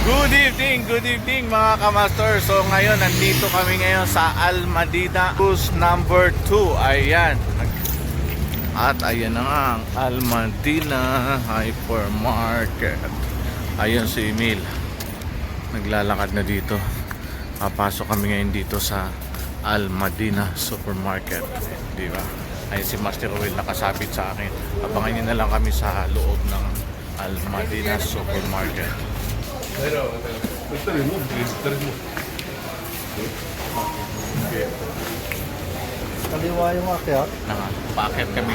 Good evening mga kamaster. So ngayon, nandito kami ngayon sa Almadina Cruise number 2. Ayan. At ayan na nga ang Almadina Hypermarket. Ayun si Emil. Naglalakad na dito. Papasok kami ngayon dito sa Almadina Supermarket. Di ba? Ayun si Master Will nakasabit sa akin. Abangan niyo na lang kami sa loob ng Almadina Supermarket. Pero, mo. Kaliwa yung akyat. Nakapakit kami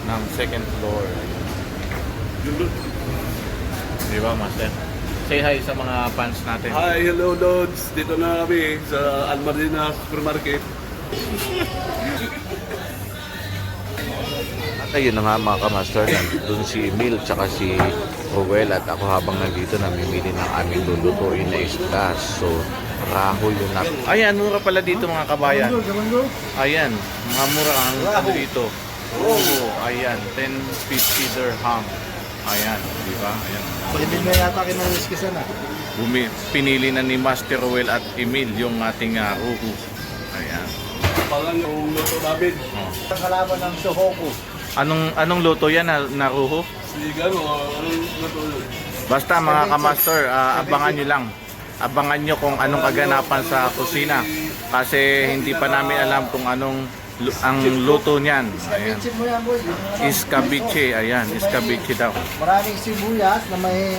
ng second floor. Di ba, Master? Say hi sa mga fans natin. Hi, hello Lods. Dito na kami sa Almadina Supermarket. At ayun na nga mga kamaster, nandun si Emil tsaka si Rowell at ako habang nandito namimili ng aming lulutuin na isda. So, raho yun na. Ayan, mura pala dito mga kabayan. Ayan, mga mura ang ano dito. Oh, ayan, 10.50 dirham. Ayan, di ba? Ayan. Hindi na yata kinaliskisan na. Pinili na ni Master Rowell at Emil yung ating uhu. Ayan. Pangan yung luto namin. Oh. Ang kalaban ng Sohoku. Anong luto yan na ruho? Sigan o anong luto yun? Basta mga kamaster, abangan nyo lang. Abangan nyo kung anong kaganapan sa kusina. Kasi hindi pa namin alam kung anong ang luto niyan. Ayan. Iscabeche mo yan, boy. Iskabiche, ayan, iskabiche daw. Maraming sibuyas na may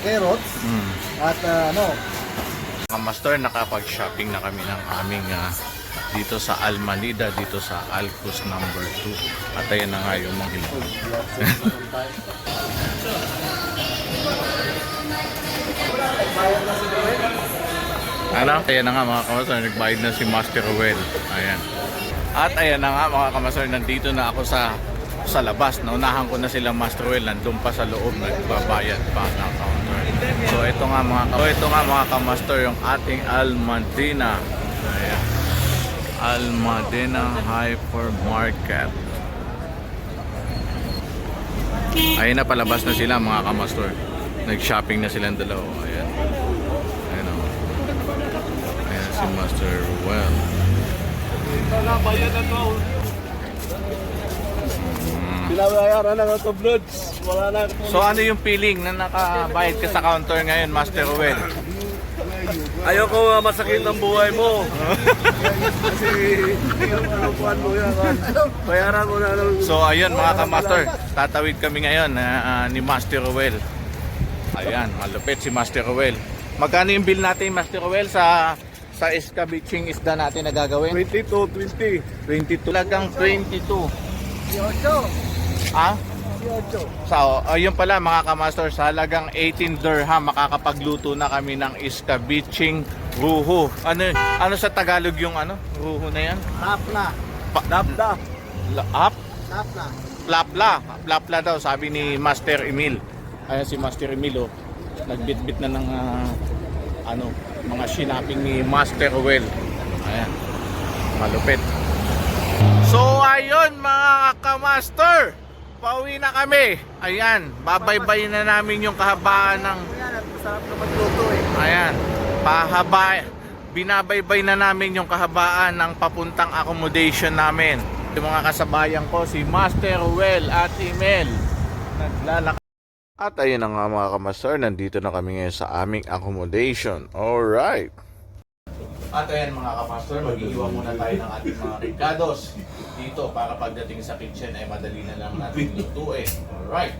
carrots at Mga master, nakapag-shopping na kami ng aming dito sa Almanida, dito sa Alcus number 2. At ayan na nga yung mga hilong. Ano? Ayan na nga mga kamaster, nagbayad na si Master Rowell. Ayan. At ayan na nga mga kamaster, nandito na ako sa labas. Naunahan ko na sila Master Rowell, nandun pa sa loob, nagbabayad pa ng counter. So ito nga mga kamaster, yung ating Almadina. Ayan. Almadina Hypermarket. Ayun na, palabas na sila mga kamaster. Nag-shopping na silang dalawa. Ayan. Ayan o. Ayan si Master Rowell. Bayan na to. Pinabayaran na ito, Lods. Wala na. So ano yung feeling na nakabayad ka sa counter ngayon, Master Rowell? Ayoko masakit ang buhay mo. Kasi alupuan mo yan. Bayaran mo na. So ayun mga kamaster, tatawid kami ngayon ni Master Rowell. Ayan, malupit si Master Rowell. Magkano yung bill natin, Master Rowell, sa escabiching isda natin na gagawin? 22, 20. 22. Talagang 22. 18. Ah? 18. So, ayun pala mga kamaster, sa halagang 18 dirham makakapagluto na kami ng escabiching ruho. Ano sa Tagalog yung ruho na yan? Tapla. Napda. Up? Tapla. Plapla daw, sabi ni Master Emil. Ayan si Master Emil, nagbitbit na ng mga shinaping ni Master Rowell. Ayan, malupit. So ayun mga kamaster, pauwi na kami. Ayan, babaybayin na namin yung kahabaan ng Masarap na magluto eh. ayan, binabaybay na namin yung kahabaan ng papuntang accommodation namin. Yung mga kasabayan ko, si Master Rowell at Emil, naglalakad. At ayun na nga mga kamaster, nandito na kami ngayon sa aming accommodation. Alright. At ayan mga kamaster, mag-iiwan muna tayo ng ating mga ricados dito para pagdating sa kitchen ay madali na lang natin lutuin. Alright.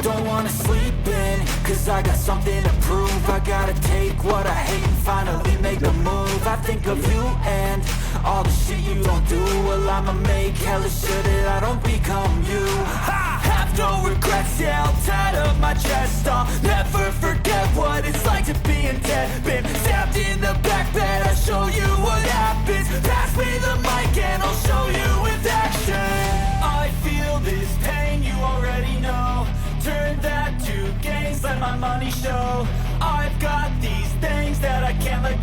Don't wanna sleep in, cause I got something to prove. I gotta take what I hate and finally make a move. I think of you and all the shit you don't do. Well, I'ma make hella sure that I don't become you. I have no regrets, yeah, I'll tie up my chest. I'll never forget what it's like to be in debt. Been stabbed in the back bed, I'll show you what happens. Pass me the mic and I'll show you with action. I feel this pain, you already know. Turn that to gains, let my money show. I've got these things that I can't let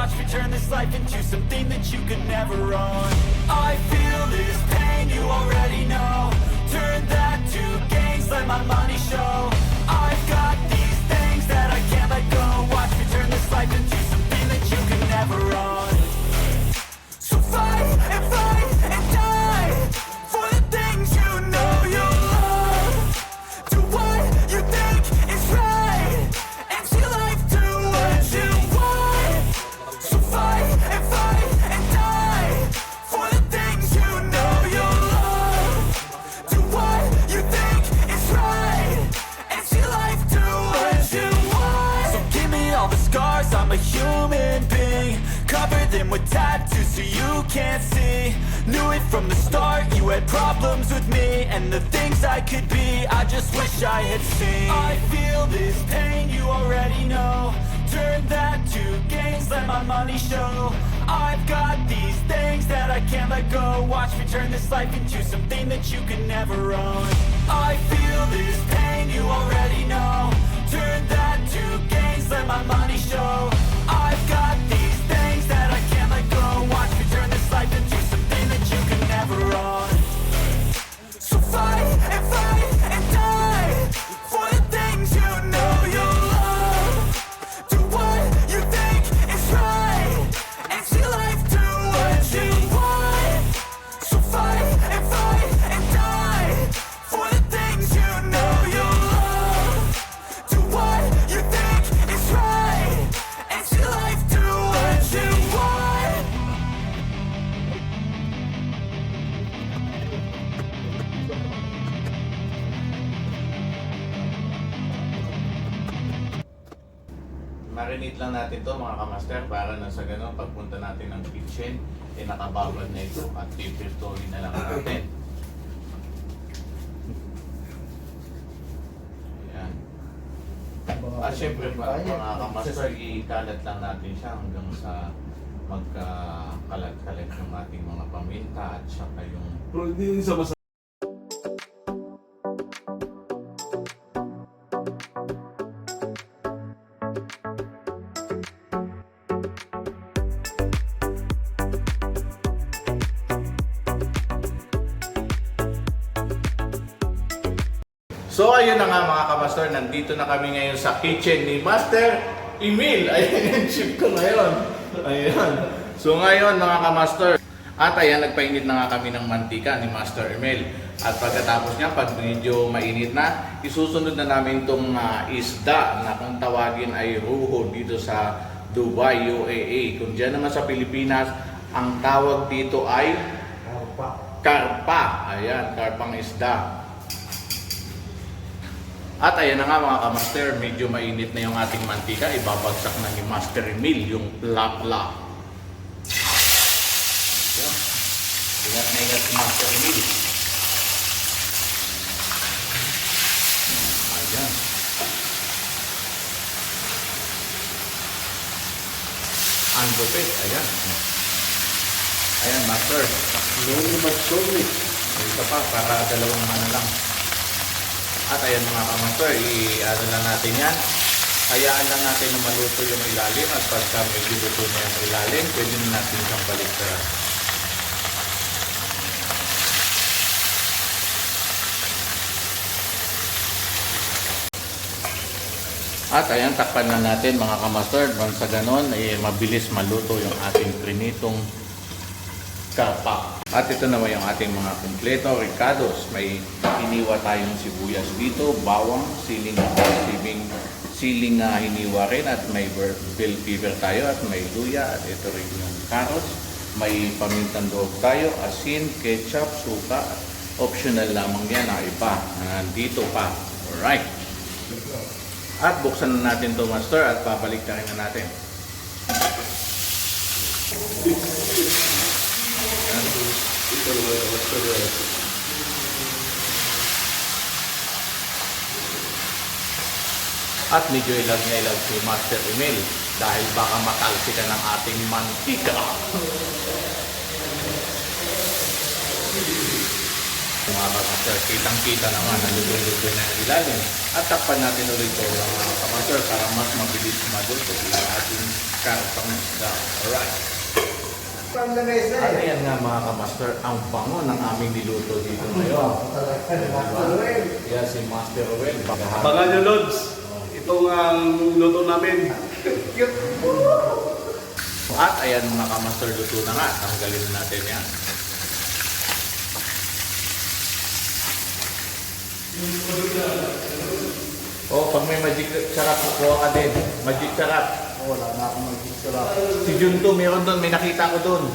watch me turn this life into something that you could never own. I feel this pain, you already know. Turn that to gains, let my money show. I've got these things that I can't let go. Watch me turn this life into something that you could never own. So fight and die for the things you know you love. Do what you think is right and see life do what you want. So fight and die for the things you know you love. Do what you think is right and see life do what you want. So give me all the scars, I'm a human being. Cover them with tattoos so you can't see. Knew it from the start, you had problems with me and the things I could be, I just wish I had seen. I feel this pain, you already know. Turn that to gains, let my money show. I've got these things that I can't let go. Watch me turn this life into something that you can never own. I feel this pain, you already know. Turn that to gains, let my money show. I've got these things that I can't let go. Watch me turn this life into something that you can never own. So fight and die for the things you know you love. Do what you think is right and see life do what you want. So fight and die for the things you know you love. Do what you think is right and see life do what you want. Marinate lang natin to mga kamaster para na sa ganun pagpunta natin ng kitchen nakababad na ito at pipirtuhin na lang natin. Ayan. At syempre mga kamaster, ikalat lang natin siya hanggang sa magkakalat-kalat ng ating mga paminta at saka yung Pero hindi yun sa masarap. So ayun na nga mga kamaster, nandito na kami ngayon sa kitchen ni Master Emil. Ayan yung chip ko ngayon. Ayan. So ngayon mga kamaster, at ayan nagpainit na nga kami ng mantika ni Master Emil. At pagkatapos niya, pag medyo mainit na, isusunod na namin itong isda na kung tawagin ay ruho dito sa Dubai, UAE. Kung dyan naman sa Pilipinas, ang tawag dito ay karpa. Ayan, karpang isda. At ayan na nga mga kamaster, medyo mainit na yung ating mantika. Ibabagsak na ni Master Emil yung plap-plap. Ingat na ingat si Master Emil. Ayan. Ang lupit, ayan. Ayan Master. Ito pa, para dalawang ano lang. At ayan mga kamaster, i-ano lang natin yan. Hayaan lang natin na maluto yung ilalim at pagka medyo luto na yung ilalim, pwede na natin siyang baliktaran. At ayan, takpan na natin mga kamaster. Sa ganon, mabilis maluto yung ating prinitong karpa. At ito naman yung ating mga kumpleto, ricados. May hiniwa tayong sibuyas dito, bawang, siling hiniwa rin, at may bell pepper tayo, at may luya, at ito rin yung carrots. May pamintang doog tayo, asin, ketchup, suka. Optional lamang yan na iba. Nandito pa. Alright. At buksan na natin to Master, at babalik na rin na natin. At medyo ilag na ilag si Master Emil dahil baka matalsikan ng ating mantika. Mga kamaster, kitang-kita naman, naluto-luto na yung ilalim. At takpan natin ulit ito mga kamaster para mas mabilis maluto ang ating karpang isda. Alright. Panglagay sa Ano yan nga mga kamaster, ang bango ng aming niluto dito ngayon. Yan si Master Ruel. Abangan nyo, Lods. Itong ang luto namin. At ayan mga kamaster, luto na nga. Tanggalin na natin yan. Oh, pag may magic sarap, kukuha ka din. Magic sarap. Wala na akong mag-sarap. Si Junto, meron doon. May nakita ko doon.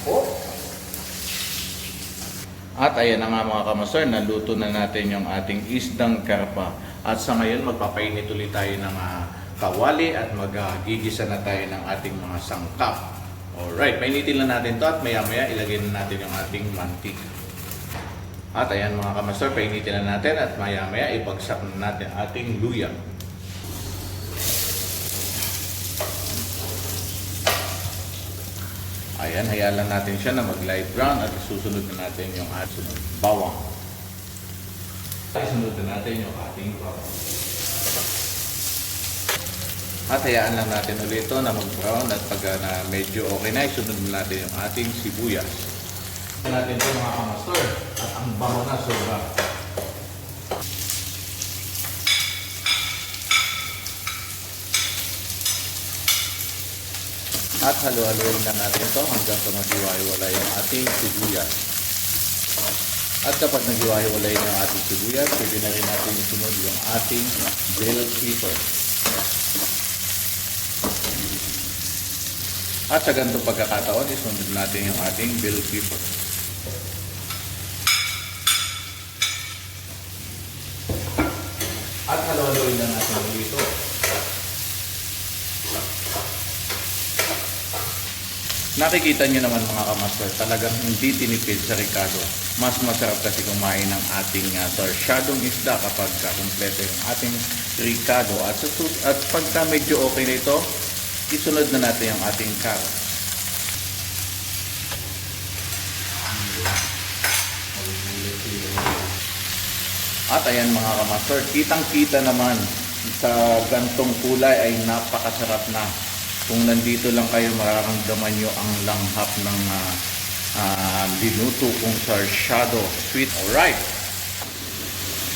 Oh, At ayan na nga mga kamaster, naluto na natin yung ating isdang karpa. At sa ngayon, magpapainit ulit tayo ng kawali at magigisa na tayo ng ating mga sangkap. Alright, painitin lang natin to at maya maya ilagay na natin yung ating mantika. At ayan mga kamaster, painitin na natin at maya maya ibagsak na natin ating luya. Ayan, hayaan lang natin siya na mag-light brown at susunod na natin yung ating bawang. Susunod na natin yung ating bawang. At hayaan lang natin ulit ito na mag-brown at pag na medyo okay na, isunod na natin yung ating sibuyas. Hayaan natin ito mga kamaster at ang bango na sobra. At halo-haloin na natin ito hanggang sa maghiwa-hiwala yung ating sibuyas. At kapag naghiwa-hiwalay na yung ating sibuyas, pwede na rin natin isunod yung ating bell pepper. At sa ganitong pagkakataon, isunod natin yung ating bell pepper. At halo-haloin na natin dito. Nakikita nyo naman mga kamaster, talagang hindi tinipid sa Ricardo. Mas masarap kasi kumain ng ating sarsyadong isda kapag kumpleto yung ating Ricardo. At pagka medyo okay na ito, isunod na natin yung ating carrot. At ayan mga kamaster, kitang-kita naman sa gantong kulay ay napakasarap na. Kung nandito lang kayo, mararamdaman nyo ang langhap ng linuto kong sarsyado sweet. Alright!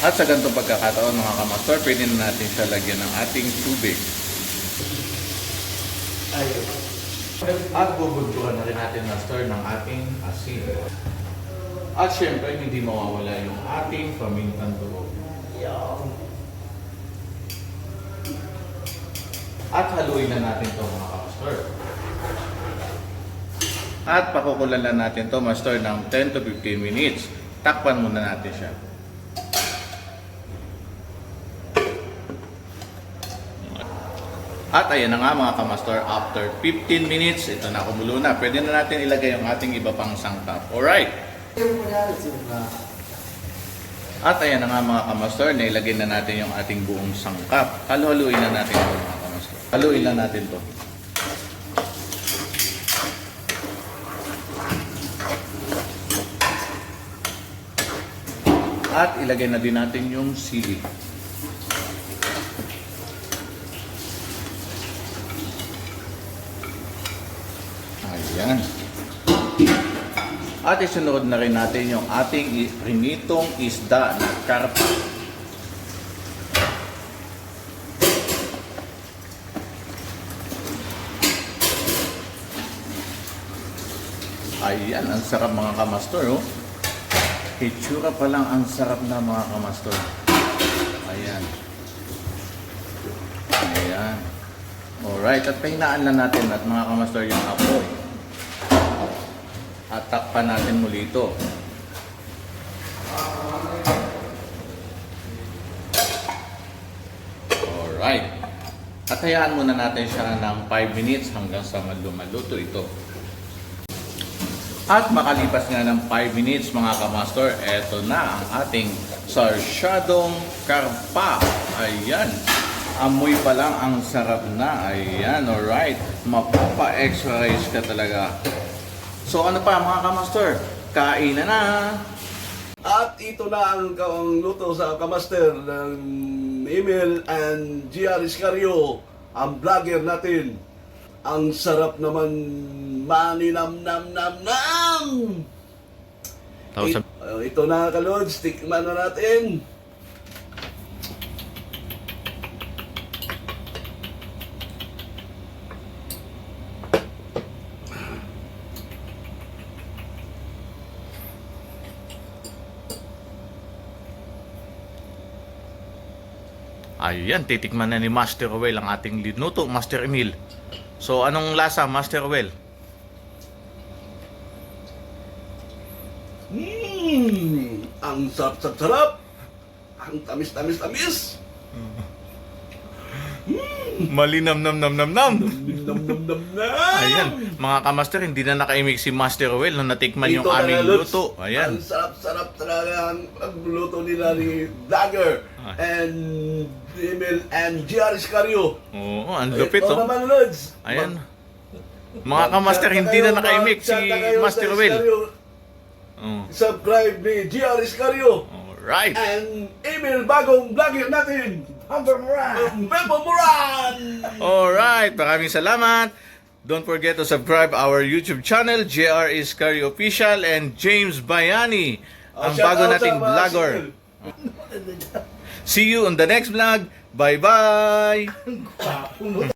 At sa ganitong pagkakataon mga kamaster, pwede na natin siya lagyan ng ating tubig. At bubudburan na rin natin master ng ating asin. At syempre, hindi mawawala yung ating pamintang durog. At haluin na natin ito mga kamaster. At pakukulan na natin ito master ng 10 to 15 minutes. Takpan muna natin siya. At ayan na nga mga kamaster, after 15 minutes, ito na kumulo na. Pwede na natin ilagay yung ating iba pang sangkap. Alright! At ayan na nga mga kamaster, nailagay na natin yung ating buong sangkap. Halu-haluin na natin ito mga kamaster. Haluin na natin ito. At ilagay na din natin yung sili. Ayan. At isunod na rin natin yung ating prinitong isda na karpa. Ayan, ang sarap mga kamastor. Oh. Hitsura pa lang ang sarap na mga kamastor. Ayan. Ayan. Alright, at pahinaan lang natin at mga kamastor yung apoy. At takpan natin muli ito. Alright. At hayaan muna natin siya ng 5 minutes hanggang sa maluto ito. At makalipas nga ng 5 minutes mga kamaster, eto na ang ating sarsyadong karpa. Ayan. Amoy pa lang ang sarap na. Ayan, alright. Mapapa-extra rice ka talaga. So ano pa mga kamaster? Kain na na! At ito na ang luto sa kamaster ng Emil and GR Iscario, ang vlogger natin. Ang sarap naman, maninam-nam-nam-nam! Tapos Ito na kalods, tikman na natin. ayan, titikman na ni Master Well ang ating linuto, Master Emil. So, anong lasa, Master Well? Ang sarap-sarap! Ang tamis-tamis-tamis! Malinam-nam-nam-nam-nam! Nam-nam-nam-nam! Ayan, mga kamaster, hindi na nakaimik si Master Well nung natikman yung Ito aming talaga, Lods. luto. Ayan. Ang sarap-sarap talaga ang pagluto nila ni Vlogger and Emil and GR Iscario. Oo, ang lupit, Ito oh. naman, Lods. Ayan. Mga kamaster, hindi na nakaimik si Master Well. Oh. Subscribe ni GR Iscario Alright. and Emil, bagong vlogger natin. Humber Moran! Bebo Moran! Alright, maraming salamat. Don't forget to subscribe our YouTube channel, JR Iscario Official and James Bayani, ang shout bago out nating sa mga vlogger. single. See you on the next vlog. Bye-bye!